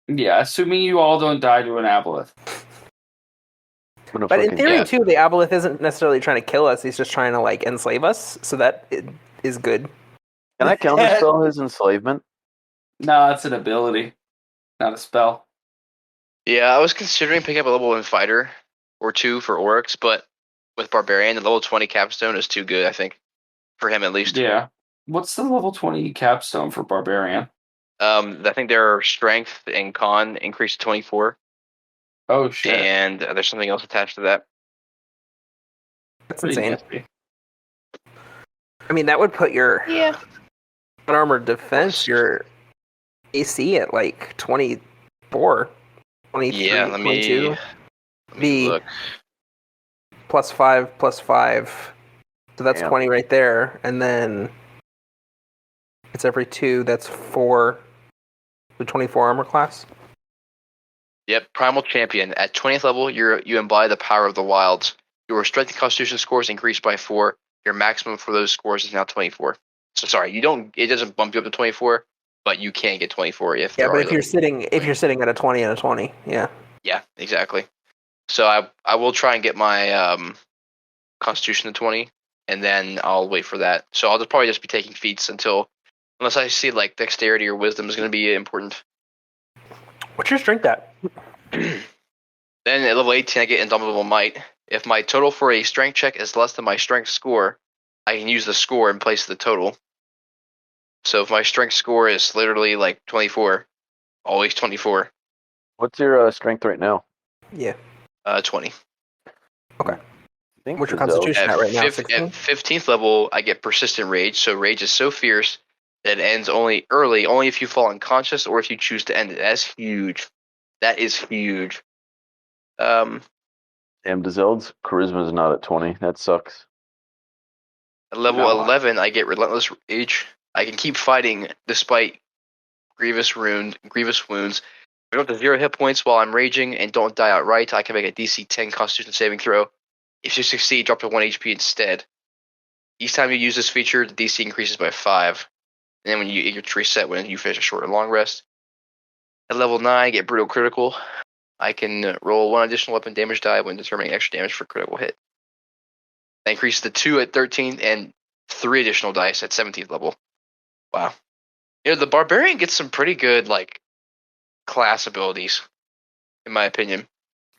Yeah, assuming you all don't die to an Aboleth. But in theory, too, the Aboleth isn't necessarily trying to kill us. He's just trying to, like, enslave us. So that is good. Can I counterspell his enslavement? No, it's an ability, not a spell. Yeah, I was considering picking up a level 1 fighter or 2 for Oryx, but with Barbarian, the level 20 capstone is too good, I think. For him, at least. Yeah. What's the level 20 capstone for Barbarian? I think their strength and con increase to 24. Oh, shit. And there's something else attached to that. That's Pretty insane. nifty. I mean, that would put your unarmored defense, Plus- your AC at, like, 24, 23, Yeah, let 22. me look. Plus 5, plus 5. So that's Damn. 20 right there. And then it's every 2. That's 4. The 24 armor class. Yep, Primal Champion. At 20th level, you embody the power of the wilds. Your strength and constitution scores increase by 4. Your maximum for those scores is now 24. So sorry, it doesn't bump you up to 24, but you can get 24 if Yeah, but if you're sitting at a 20 and a 20, yeah. Yeah, exactly. So I will try and get my constitution to 20, and then I'll wait for that. So I'll probably just be taking feats unless I see like dexterity or wisdom is going to be important. What's your strength at? Then at level 18, I get Indomitable Might. If my total for a strength check is less than my strength score, I can use the score in place of the total. So if my strength score is literally like 24, always 24. What's your strength right now? Yeah. 20. Okay. I think What's your Giselle- constitution at right now? At 16? 15th level, I get Persistent Rage. So Rage is so fierce that it ends only if you fall unconscious or if you choose to end it. That's huge. That is huge. Damn, Giselle's charisma is not at 20. That sucks. At level 11, I get Relentless Rage. I can keep fighting despite grievous wounds. I go up to 0 hit points while I'm raging and don't die outright. I can make a DC 10 Constitution saving throw. If you succeed, drop to 1 HP instead. Each time you use this feature, the DC increases by 5. And then when you get to reset when you finish a short or long rest. At level 9, I get Brutal Critical. I can roll 1 additional weapon damage die when determining extra damage for critical hit. That increases to 2 at 13 and 3 additional dice at 17th level. Wow. The Barbarian gets some pretty good class abilities, in my opinion.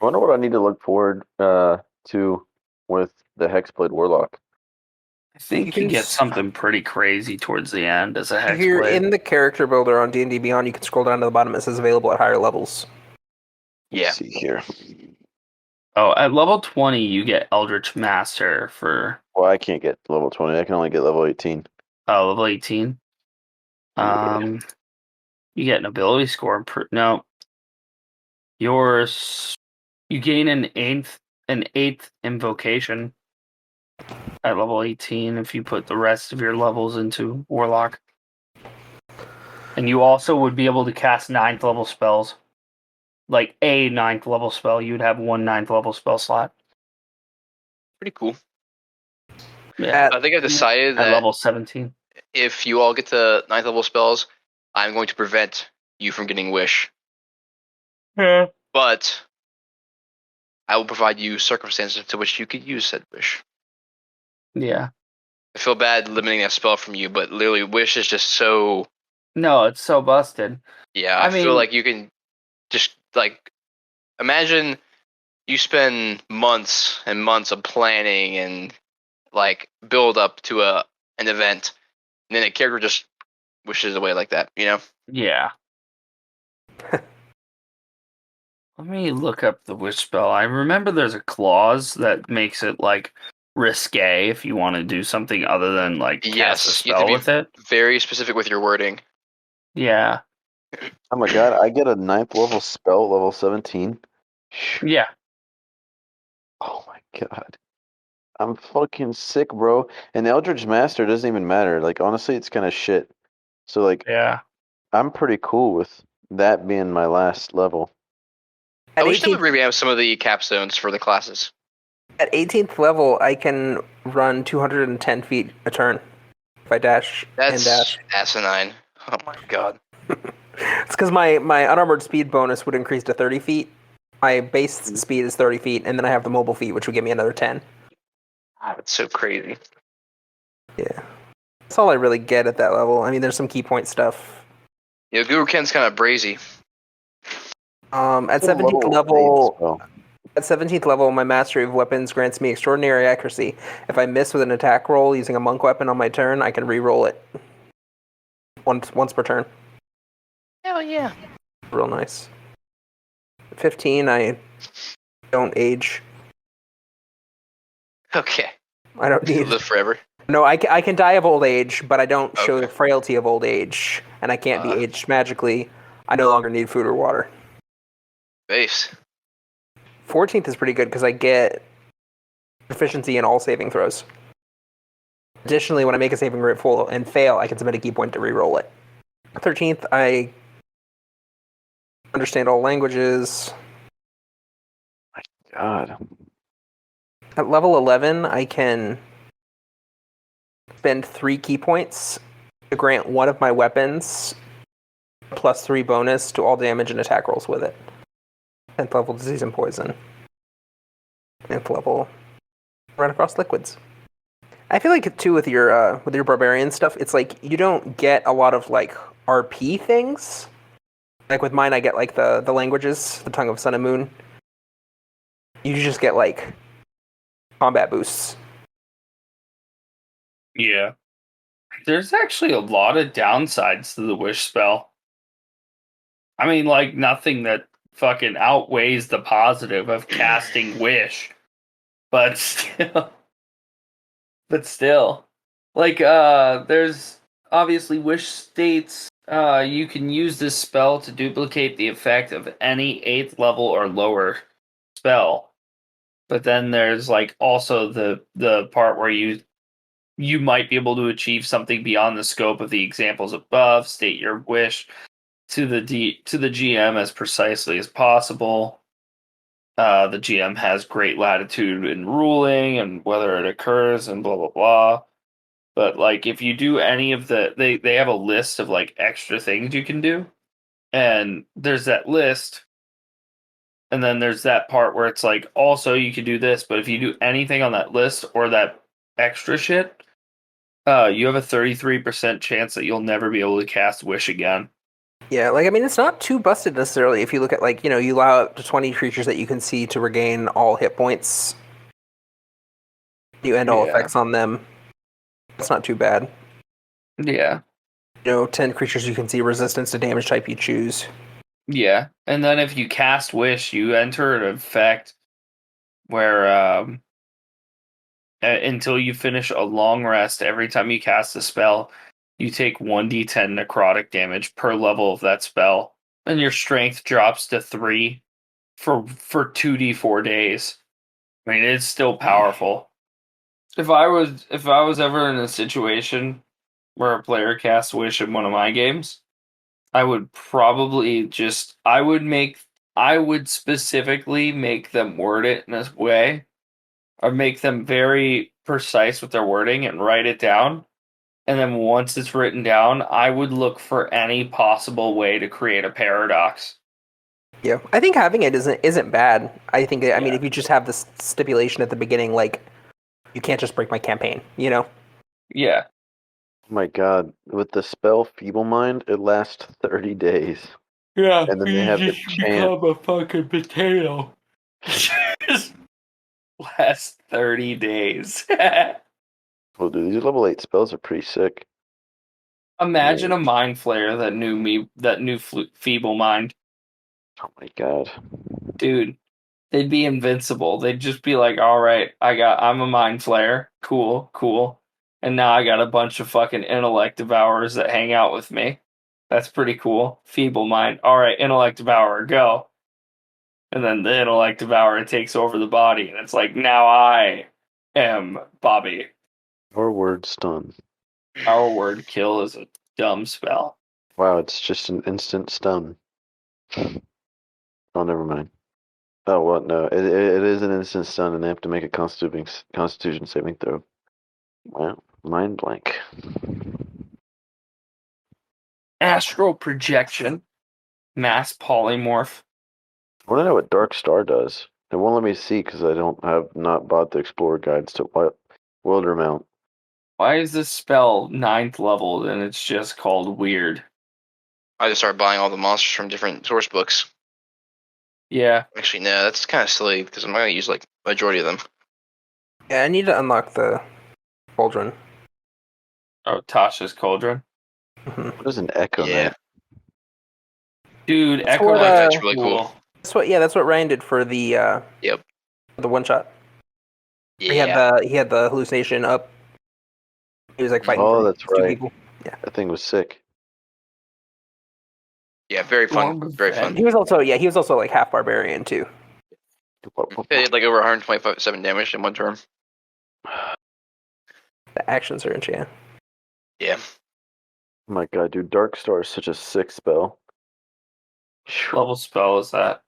I wonder what I need to look forward to with the Hexblade Warlock. I think you get something pretty crazy towards the end as a If you're Hexblade. in the character builder on D&D Beyond, you can scroll down to the bottom. It says available at higher levels. Yeah. Let's see here. Oh, at level 20, you get Eldritch Master for... Well, I can't get level 20. I can only get level 18. Oh, level 18? Yeah. You get an ability score. No. You gain an eighth invocation at level 18 if you put the rest of your levels into Warlock. And you also would be able to cast 9th level spells. Like a 9th level spell, you would have 1 9th level spell slot. Pretty cool. Yeah. I think I've decided At that level 17. if you all get to 9th level spells, I'm going to prevent you from getting Wish. Yeah. But I will provide you circumstances to which you could use said Wish. Yeah. I feel bad limiting that spell from you, but literally Wish is just so... No, it's so busted. Yeah, I I feel mean- like you can just, like... Imagine you spend months and months of planning and, like, build up to an event, and then a character just wishes away like that, you know? Yeah. Let me look up the wish spell. I remember there's a clause that makes it like risque if you want to do something other than like cast a Yes, you have to spell be with it. very specific with your wording. Yeah. Oh my god, I get a 9th level spell, level 17. Yeah. Oh my god. I'm fucking sick, bro. And Eldritch Master doesn't even matter. Like, honestly, it's kind of shit. So, like, Yeah. I'm pretty cool with that being my last level. I At wish they would 18th, revamp some of the capstones for the classes. at 18th level, I can run 210 feet a turn if I dash and That's dash. asinine. Oh my god. It's because my unarmored speed bonus would increase to 30 feet. My base speed is 30 feet, and then I have the mobile feet, which would give me another 10. That's so crazy. Yeah. That's all I really get at that level. I mean, there's some key point stuff. Yeah, Guru Ken's kind of brazy. At 17th level, at 17th level, my mastery of weapons grants me extraordinary accuracy. If I miss with an attack roll using a monk weapon on my turn, I can re-roll it once per turn. Hell yeah. Real nice. 15, I don't age. Okay. I don't need. Live forever. No, I can die of old age, but I don't show Okay. the frailty of old age, and I can't be aged magically. I no longer need food or water. Base. 14th is pretty good because I get proficiency in all saving throws. Additionally, when I make a saving throw and fail, I can submit a key point to re-roll it. 13th, I understand all languages. God. At level 11, I can spend 3 key points to grant one of my weapons plus 3 bonus to all damage and attack rolls with it. 10th level disease and poison. 10th level run across liquids. I feel like too with your barbarian stuff, it's like you don't get a lot of like RP things. Like with mine, I get like the languages, the tongue of sun and moon. You just get like combat boosts. Yeah. There's actually a lot of downsides to the wish spell. I mean, like nothing that fucking outweighs the positive of casting wish. But still. Like there's obviously wish states you can use this spell to duplicate the effect of any 8th level or lower spell. But then there's like also the part where you might be able to achieve something beyond the scope of the examples above. State your wish to the GM as precisely as possible. The GM has great latitude in ruling and whether it occurs and blah blah blah. But like if you do any of they have a list of like extra things you can do. And there's that list. And then there's that part where it's like also you can do this, but if you do anything on that list or that extra shit, you have a 33% chance that you'll never be able to cast Wish again. Yeah, like I mean, it's not too busted necessarily if you look at like you allow up to 20 creatures that you can see to regain all hit points. You end all effects on them. It's not too bad. Yeah. 10 creatures you can see resistance to damage type you choose. Yeah, and then if you cast Wish, you enter an effect where until you finish a long rest, every time you cast a spell, you take 1d10 necrotic damage per level of that spell, and your strength drops to 3 for 2d4 days. I mean, it's still powerful. If I was ever in a situation where a player casts Wish in one of my games, I would probably I would specifically make them word it in this way, or make them very precise with their wording and write it down. And then once it's written down, I would look for any possible way to create a paradox. Yeah, I think having it isn't bad. I think I mean if you just have this stipulation at the beginning, like you can't just break my campaign, you know? Yeah. Oh my god, with the spell Feeble Mind, it lasts 30 days. Yeah, And then they have the chant. become a fucking potato. Just last 30 days. Well, dude, these level 8 spells are pretty sick. Imagine a mind flayer that knew Feeble Mind. Oh my god. Dude, they'd be invincible. They'd just be like, all right, I'm a mind flayer. Cool. And now I got a bunch of fucking intellect devourers that hang out with me. That's pretty cool. Feeble Mind. All right, intellect devourer, go. And then the intellect devourer takes over the body, and it's like, now I am Bobby. Our word stun. Our word kill is a dumb spell. Wow, it's just an instant stun. Oh, never mind. Oh, what? No, it is an instant stun, and they have to make a Constitution saving throw. Wow, mind blank. Astral projection. Mass polymorph. I want to know what Dark Star does. It won't let me see because I have not bought the Explorer guides to Wildermount. Why is this spell 9th leveled and it's just called weird? I just started buying all the monsters from different source books. Yeah. Actually, no, that's kind of silly because I'm not going to use like majority of them. Yeah, I need to unlock the cauldron. Oh, Tasha's Cauldron. What is an Echo Yeah. Net? Dude, That's Echo what, Knight's that's really cool. That's what Ryan did for the Yep. the one shot. Yeah. He had the hallucination up. He was like fighting Oh, for that's two right. people. Yeah. That thing was sick. Yeah, very fun. Storm of Very Red. fun. He was also like half barbarian too. It did like over 127 damage in one turn. The action surge, yeah. Yeah. Oh my god, dude, Dark Star is such a sick spell. Level spell is that?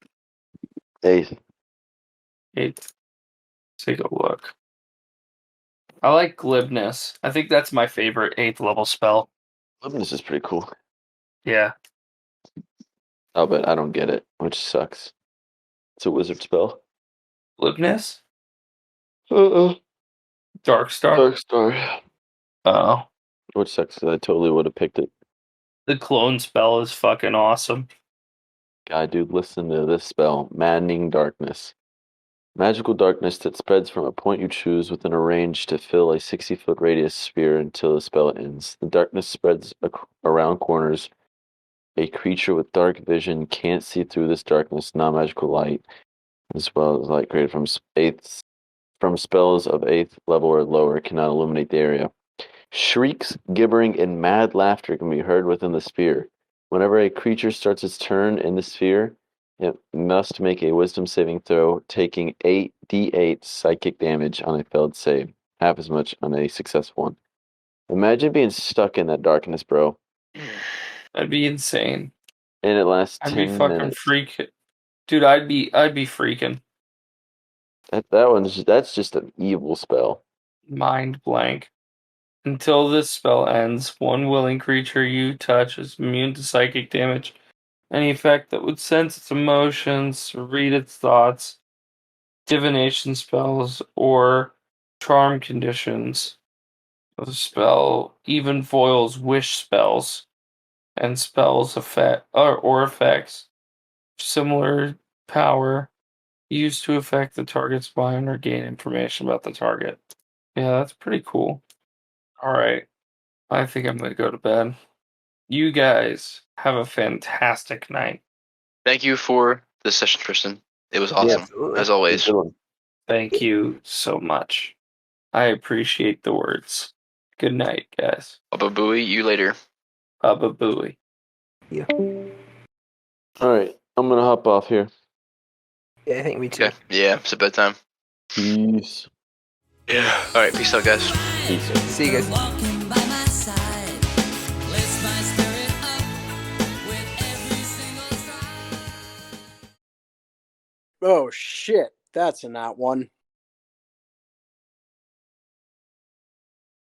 8th. 8th. Take a look. I like glibness. I think that's my favorite 8th level spell. This is pretty cool. Yeah. Oh, but I don't get it, which sucks. It's a wizard spell. Glibness? Uh-uh. Dark Star? Dark Star. Oh. Which sucks, 'cause I totally would have picked it. The clone spell is fucking awesome. God, dude, listen to this spell. Maddening Darkness. Magical darkness that spreads from a point you choose within a range to fill a 60-foot radius sphere until the spell ends. The darkness spreads around corners. A creature with dark vision can't see through this darkness, non-magical light, as well as light created from spells of 8th level or lower cannot illuminate the area. Shrieks, gibbering, and mad laughter can be heard within the sphere. Whenever a creature starts its turn in the sphere, it must make a wisdom saving throw, taking 8d8 psychic damage on a failed save, half as much on a successful one. Imagine being stuck in that darkness, bro. That'd be insane. And it lasts I'd 10 be fucking minutes. freaking. Dude, I'd be freaking. That's just an evil spell. Mind blank. Until this spell ends, one willing creature you touch is immune to psychic damage. Any effect that would sense its emotions, read its thoughts, divination spells, or charm conditions of the spell even foils wish spells and spells or effects similar power used to affect the target's mind or gain information about the target. Yeah, that's pretty cool. All right. I think I'm going to go to bed. You guys have a fantastic night. Thank you for this session, Tristan. It was awesome, as always. Good one. Thank you so much. I appreciate the words. Good night, guys. Baba Booey, you later. Baba Booey. Yeah. All right, I'm gonna hop off here. Yeah, I think me too. Okay. Yeah, it's a bedtime. Peace. Yeah. All right, peace out, guys. Peace. See you guys. Walking by my side, lifts my spirit up. Oh shit, that's a not one.